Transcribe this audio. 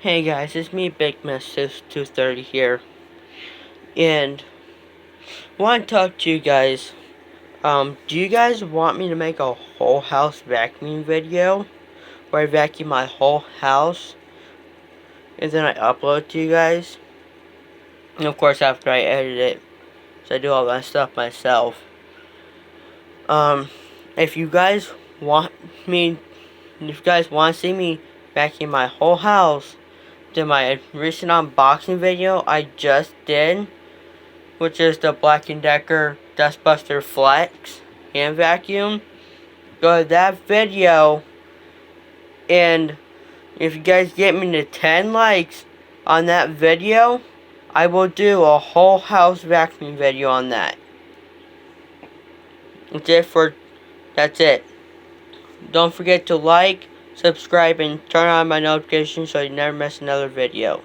Hey guys, it's me, Big Miss 230 here, and I want to talk to you guys. Do you guys want me to make a whole house vacuuming video, where I vacuum my whole house, and then I upload to you guys? And of course, after I edit it, so I do all that stuff myself. If you guys want me, if you guys want to see me vacuum my whole house, then my recent unboxing video I just did, which is the Black & Decker Dustbuster Flex hand vacuum. Go to that video, and if you guys get me to 10 likes on that video, I will do a whole house vacuuming video on that. That's it. Don't forget to like, subscribe, and turn on my notifications so you never miss another video.